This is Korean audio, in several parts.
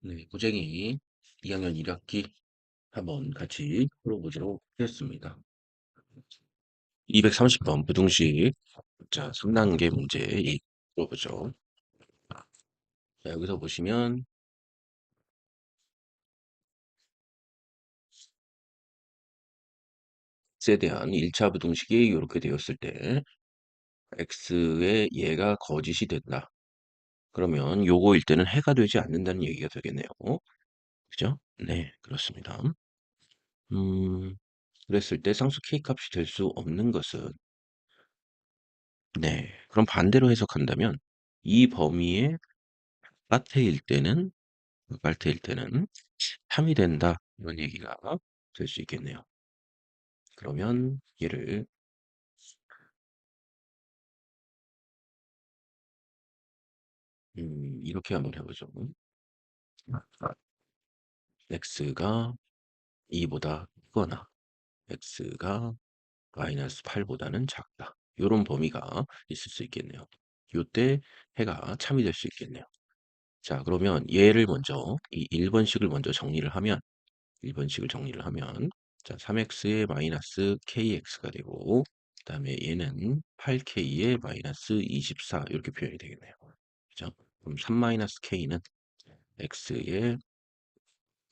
네, 고쟁이 2학년 1학기 한번 같이 풀어보도록 하겠습니다. 230번 부등식 자 3단계 문제 풀어보죠. 자, 여기서 보시면 x에 대한 1차 부등식이 이렇게 되었을 때 x의 얘가 거짓이 된다. 그러면 요거일 때는 해가 되지 않는다는 얘기가 되겠네요. 그죠? 네, 그렇습니다. 음, 그랬을 때 상수 k 값이 될 수 없는 것은 네, 그럼 반대로 해석한다면 이 범위의 바깥일 때는 3이 된다. 이런 얘기가 될 수 있겠네요. 그러면 얘를 이렇게 한번 해보죠. x가 2보다 크거나 x가 마이너스 8보다는 작다. 이런 범위가 있을 수 있겠네요. 이때 해가 참이 될 수 있겠네요. 자, 그러면 얘를 먼저 이 1번식을 먼저 정리를 하면 1번식을 정리를 하면 자, 3x의 마이너스 kx가 되고 그다음에 얘는 8k의 마이너스 24 이렇게 표현이 되겠네요. 그죠? 그럼 3 마이너스 k는 x의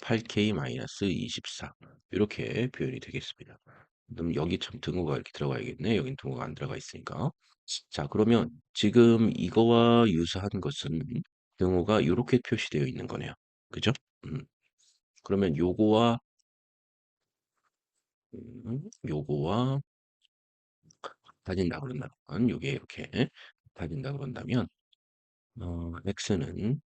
8k 마이너스 24 이렇게 표현이 되겠습니다. 그럼 여기 참 등호가 이렇게 들어가야겠네. 여긴 등호가 안 들어가 있으니까. 자, 그러면 지금 이거와 유사한 것은 등호가 이렇게 표시되어 있는 거네요. 그죠? 음. 그러면 요거와 같아진다 그런다면 요게 이렇게 같아진다 그런다면 x는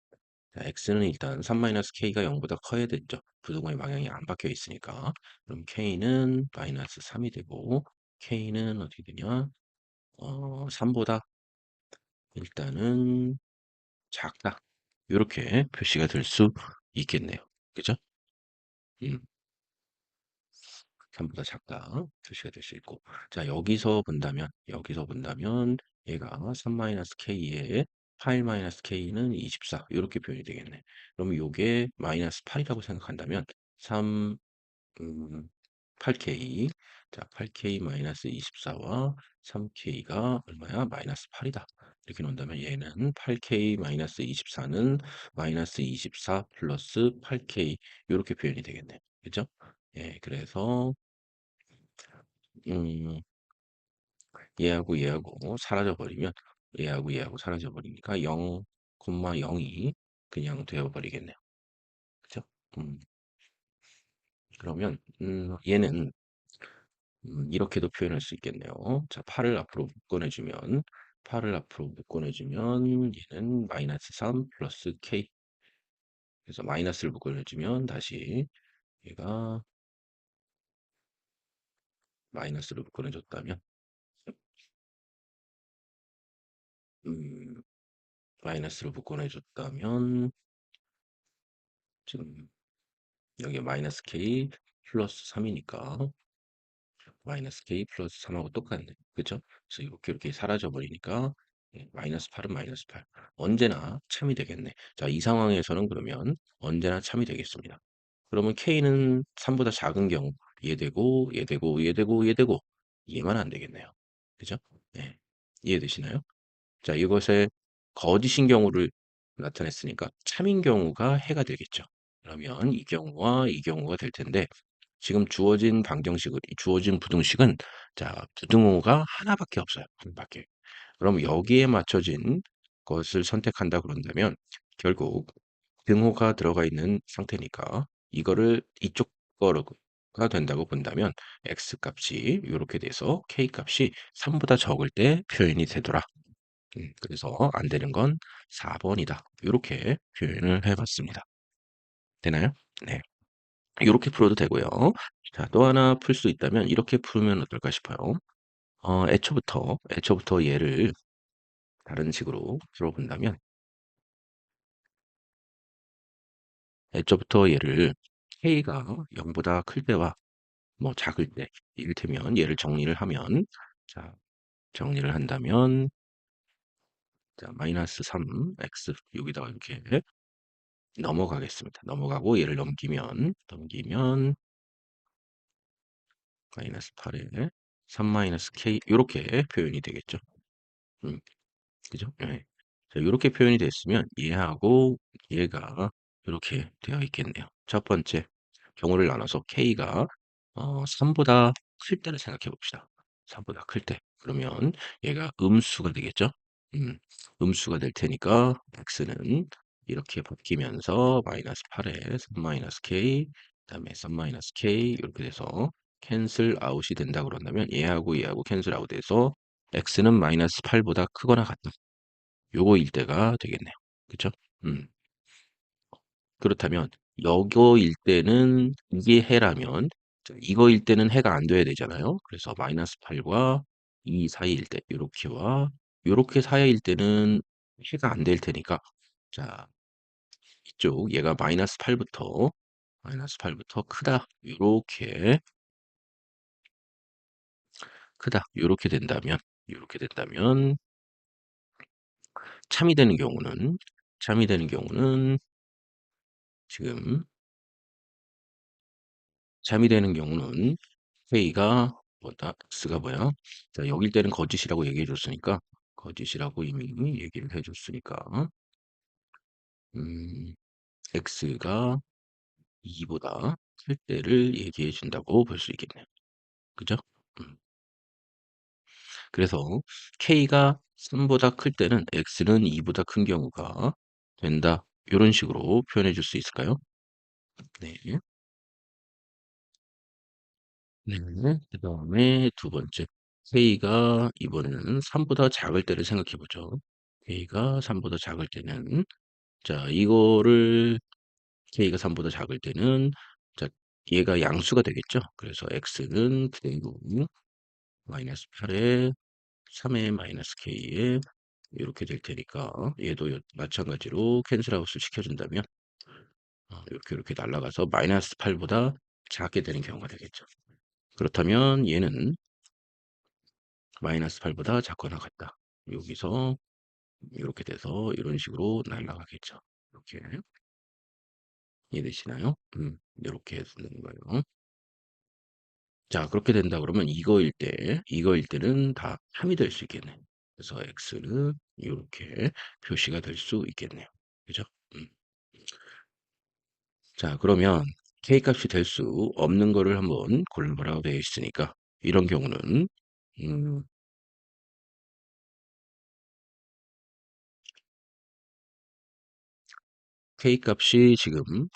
자, x는 일단 3-k가 0보다 커야 되죠. 부등호의 방향이 안 바뀌어 있으니까. 그럼 k는 마이너스 3이 되고 k는 어떻게 되냐? 3보다 일단은 작다. 이렇게 표시가 될 수 있겠네요. 그죠? 음, 3보다 작다. 표시가 될 수 있고. 자, 여기서 본다면 얘가 3-k에 8-k는 24. 이렇게 표현이 되겠네. 그러면 요게 마이너스 8이라고 생각한다면 3, 8k. 자, 8k 마이너스 24와 3k가 얼마야? 마이너스 8이다. 이렇게 놓는다면 얘는 8k 마이너스 24는 마이너스 24 플러스 8k 이렇게 표현이 되겠네. 그죠? 예, 그래서 음, 얘하고 얘하고 사라져 버리니까 0, 0이 그냥 되어 버리겠네요. 그죠? 음, 그러면 얘는 이렇게도 표현할 수 있겠네요. 자, 8을 앞으로 묶어내주면 얘는 마이너스 3 플러스 k. 그래서 마이너스를 묶어내주면 다시 얘가 마이너스를 묶어내줬다면 음, 마이너스를 묶어내줬다면 지금 여기 마이너스 k 플러스 3이니까 마이너스 k 플러스 3하고 똑같네. 그죠? 그래서 이렇게 사라져 버리니까 마이너스 8은 마이너스 8. 언제나 참이 되겠네. 자, 이 상황에서는 그러면 언제나 참이 되겠습니다. 그러면 k는 3보다 작은 경우 얘되고 얘만 안 되겠네요. 그죠? 네. 이해되시나요? 자, 이것의 거짓인 경우를 나타냈으니까 참인 경우가 해가 되겠죠. 그러면 이 경우와 이 경우가 될 텐데 지금 주어진 부등식은 자, 부등호가 하나밖에 없어요. 하나밖에. 그럼 여기에 맞춰진 것을 선택한다 그런다면 결국 등호가 들어가 있는 상태니까 이거를 이쪽 거가 된다고 본다면 x 값이 이렇게 돼서 k 값이 3보다 적을 때 표현이 되더라. 그래서 안 되는 건 4번이다. 이렇게 표현을 해봤습니다. 되나요? 네. 이렇게 풀어도 되고요. 자, 또 하나 풀 수 있다면 이렇게 풀면 어떨까 싶어요. 애초부터 얘를 다른 식으로 풀어본다면 애초부터 얘를 k가 0보다 클 때와 뭐 작을 때 이를테면 얘를 정리를 하면 자, 정리를 한다면 자, 마이너스 3x 여기다가 이렇게 넘어가겠습니다. 넘어가고 얘를 넘기면 마이너스 8에 3 마이너스 k 요렇게 표현이 되겠죠. 음, 그죠? 예. 자, 요렇게 표현이 됐으면 얘하고 얘가 이렇게 되어 있겠네요. 첫 번째 경우를 나눠서 k가 3보다 클 때를 생각해 봅시다. 3보다 클 때. 그러면 얘가 음수가 되겠죠? 음, 음수가 될 테니까 x는 이렇게 바뀌면서 마이너스 8에 3 마이너스 k 그다음에 3 마이너스 k 이렇게 돼서 캔슬 아웃이 된다 그런다면 얘하고 캔슬 아웃돼서 x는 마이너스 8보다 크거나 같다. 요거일 때가 되겠네요. 그쵸? 음. 그렇다면 요거일 때는 이게 해라면 이거일 때는 해가 안 돼야 되잖아요. 그래서 마이너스 8과 2 사이일 때 요렇게와 요렇게 사이일 때는 해가 안 될 테니까 자 이쪽 얘가 마이너스 8부터 크다 요렇게 된다면 참이 되는 경우는 지금 잠이 되는 경우는 K가 뭐다? X가 뭐야? 자, 여길 때는 거짓이라고 얘기해 줬으니까 거짓이라고 이미 얘기를 해 줬으니까 음, X가 2보다 클 때를 얘기해 준다고 볼 수 있겠네요. 그죠? 음, 그래서 K가 3보다 클 때는 X는 2보다 큰 경우가 된다. 이런 식으로 표현해 줄 수 있을까요? 네. 네. 그다음에 두 번째. K가 이번에는 3보다 작을 때를 생각해 보죠. K가 3보다 작을 때는 자, 이거를 K가 3보다 작을 때는 자, 얘가 양수가 되겠죠. 그래서 X는 그대로 마이너스 8에 3의 마이너스 K에 이렇게 될 테니까 얘도 마찬가지로 캔슬아웃을 시켜준다면 이렇게 날아가서 마이너스 8보다 작게 되는 경우가 되겠죠. 그렇다면 얘는 마이너스 8보다 작거나 같다. 여기서 이렇게 돼서 이런 식으로 날아가겠죠. 이렇게 이해되시나요? 이렇게 쓰는 거예요. 자, 그렇게 된다 그러면 이거일 때는 다 함이 될 수 있겠네. 그래서 x는 이렇게 표시가 될 수 있겠네요. 그죠? 음. 자, 그러면 k 값이 될 수 없는 거를 한번 골라보라고 되어 있으니까 이런 경우는 음,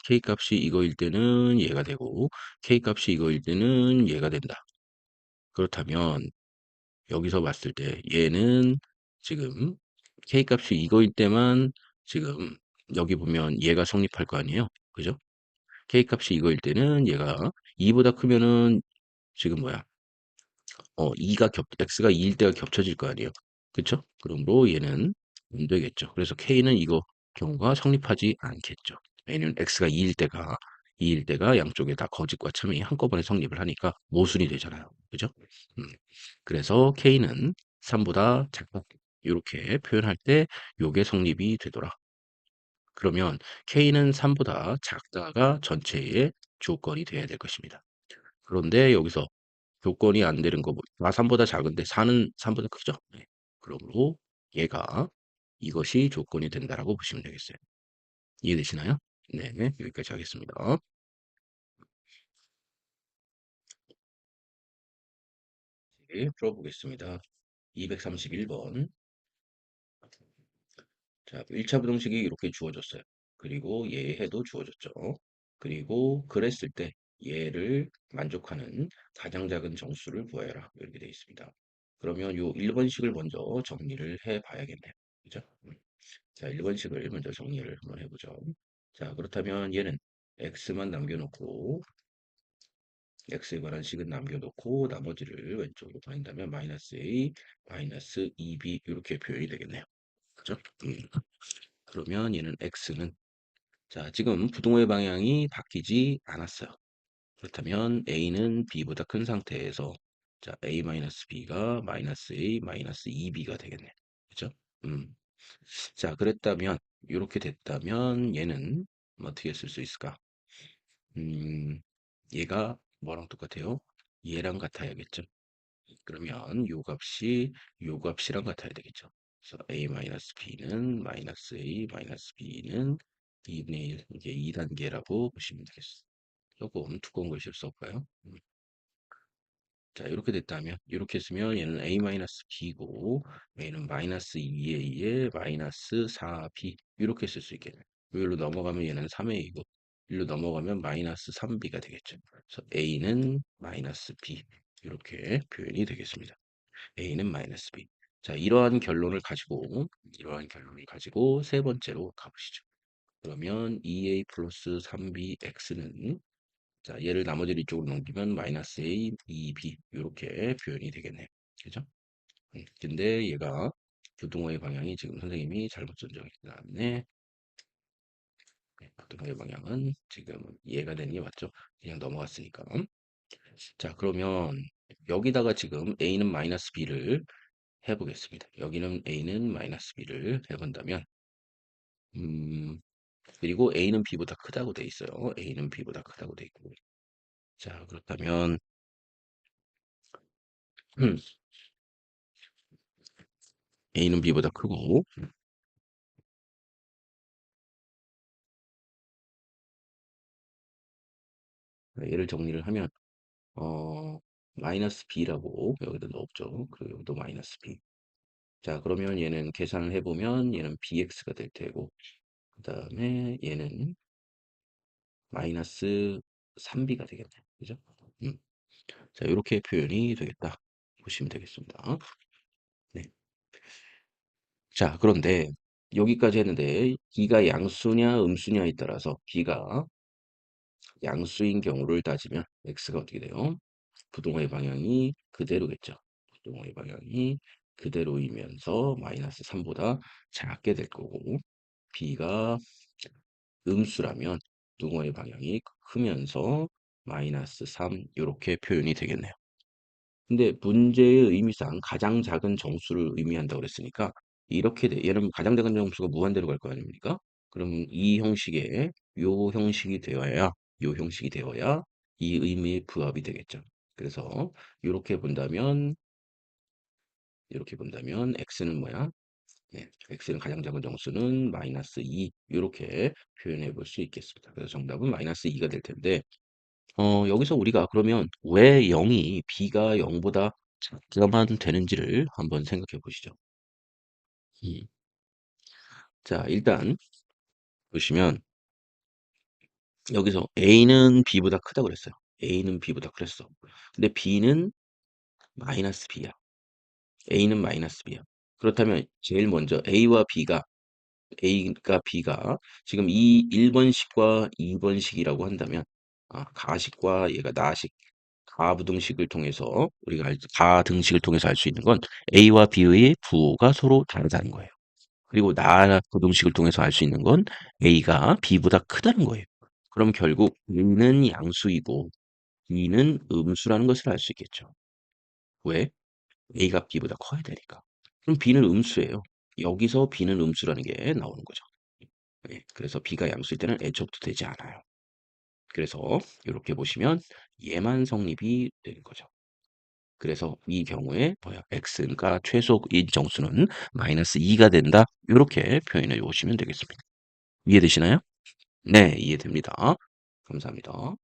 K 값이 이거일 때는 얘가 되고 K 값이 이거일 때는 얘가 된다. 그렇다면 여기서 봤을 때 얘는 지금 K 값이 이거일 때만 지금 여기 보면 얘가 성립할 거 아니에요. 그죠? K 값이 이거일 때는 얘가 2보다 크면은 지금 뭐야? X가 2일 때가 겹쳐질 거 아니에요. 그쵸? 그러므로 얘는 안 되겠죠. 그래서 K는 이거 경우가 성립하지 않겠죠. 왜냐면 X가 2일 때가 양쪽에 다 거짓과 참이 한꺼번에 성립을 하니까 모순이 되잖아요. 그죠? 음. 그래서 K는 3보다 작다. 이렇게 표현할 때 요게 성립이 되더라. 그러면 K는 3보다 작다가 전체의 조건이 돼야 될 것입니다. 그런데 여기서 조건이 안 되는 거, 다 3보다 작은데 4는 3보다 크죠? 네. 그러므로 얘가 이것이 조건이 된다라고 보시면 되겠어요. 이해되시나요? 네, 여기까지 하겠습니다. 네, 풀어보겠습니다. 231번. 자, 1차 부등식이 이렇게 주어졌어요. 그리고 얘 해도 주어졌죠. 그리고 그랬을 때 얘를 만족하는 가장 작은 정수를 구하여라. 이렇게 되어 있습니다. 그러면 요 1번식을 먼저 정리를 해 봐야겠네요. 그죠? 자, 1번식을 먼저 정리를 한번 해보죠. 자, 그렇다면 얘는 x만 남겨놓고 x에 관한 식은 남겨놓고 나머지를 왼쪽으로 보낸다면 마이너스 a, 마이너스 2b 이렇게 표현이 되겠네요. 그죠? 그러면 얘는 x는 자, 지금 부동호의 방향이 바뀌지 않았어요. 그렇다면 a는 b보다 큰 상태에서 자, a-b가 마이너스 a, 마이너스 2b가 되겠네. 그죠? 자, 그랬다면 이렇게 됐다면 얘는 어떻게 쓸 수 있을까? 음, 얘가 뭐랑 똑같아요? 얘랑 같아야겠죠. 그러면 요 값이랑 같아야 되겠죠. 그래서 a-b는 마이너스 a 마이너스 b는 2분의 1 이게 2단계라고 보시면 되겠어요. 조금 두꺼운 걸 실수할까요? 자, 이렇게 됐다면, 이렇게 했으면 얘는 a-b고, 얘는 마이너스 2a에 마이너스 4b, 이렇게 쓸 수 있겠네요. 여기로 넘어가면 얘는 3a이고, 일로 넘어가면 마이너스 3b가 되겠죠. 그래서 a는 마이너스 b, 이렇게 표현이 되겠습니다. a는 마이너스 b. 자, 이러한 결론을 가지고 세 번째로 가보시죠. 그러면 2a 플러스 3bx는 자, 얘를 나머지를 이쪽으로 넘기면 마이너스 a, 2b 이렇게 표현이 되겠네요. 그죠? 근데 얘가 부등호의 방향이 지금 선생님이 잘못 선정했기 때문에 부등호의 방향은 지금 이해가 되는 게 맞죠? 그냥 넘어갔으니까. 자, 그러면 여기다가 지금 a는 마이너스 b를 해보겠습니다. 여기는 a는 마이너스 b를 해본다면 그리고 a는 b보다 크다고 돼 있어요. a는 b보다 크다고 돼 있고 자, 그렇다면 a는 b보다 크고 얘를 정리를 하면 어 마이너스 b라고 여기다 넣었죠. 그리고 여기도 마이너스 b. 자, 그러면 얘는 계산을 해보면 얘는 bx가 될 테고 그 다음에 얘는 마이너스 3b가 되겠네요. 그죠? 음. 자, 이렇게 표현이 되겠다. 보시면 되겠습니다. 네. 자, 그런데 여기까지 했는데 b가 양수냐 음수냐에 따라서 b가 양수인 경우를 따지면 x가 어떻게 돼요? 부동의 방향이 그대로겠죠. 부동의 방향이 그대로이면서 마이너스 3보다 작게 될 거고 b가 음수라면 부동의 방향이 크면서 마이너스 3 이렇게 표현이 되겠네요. 근데 문제의 의미상 가장 작은 정수를 의미한다고 그랬으니까 이렇게 얘는 가장 작은 정수가 무한대로 갈 거 아닙니까? 그럼 이 형식에 요 형식이 되어야 요 형식이 되어야 이 의미의 부합이 되겠죠. 그래서 이렇게 본다면 x는 뭐야? 네, x는 가장 작은 정수는 마이너스 2 이렇게 표현해 볼 수 있겠습니다. 그래서 정답은 마이너스 2가 될 텐데 여기서 우리가 그러면 왜 0이 b가 0보다 작게만 되는지를 한번 생각해 보시죠. 음. 자, 일단 보시면 여기서 a는 b보다 크다고 그랬어요. a는 b보다 그랬어. 근데 b는 마이너스 b야. a는 마이너스 b야. 그렇다면 제일 먼저 A가 B가 지금 이 1번식과 2번식이라고 한다면 가식과 얘가 나식 가부등식을 통해서 가등식을 통해서 알 수 있는 건 A와 B의 부호가 서로 다르다는 거예요. 그리고 나부등식을 통해서 알 수 있는 건 A가 B보다 크다는 거예요. 그럼 결국 A는 양수이고 B는 음수라는 것을 알 수 있겠죠. 왜? A가 B보다 커야 되니까. 그럼 B는 음수예요. 여기서 B는 음수라는 게 나오는 거죠. 네, 그래서 B가 양수일 때는 애초부터 되지 않아요. 그래서 이렇게 보시면 얘만 성립이 되는 거죠. 그래서 이 경우에 뭐야? x가 최소인 정수는 마이너스 2가 된다. 이렇게 표현해 보시면 되겠습니다. 이해되시나요? 네, 이해됩니다. 감사합니다.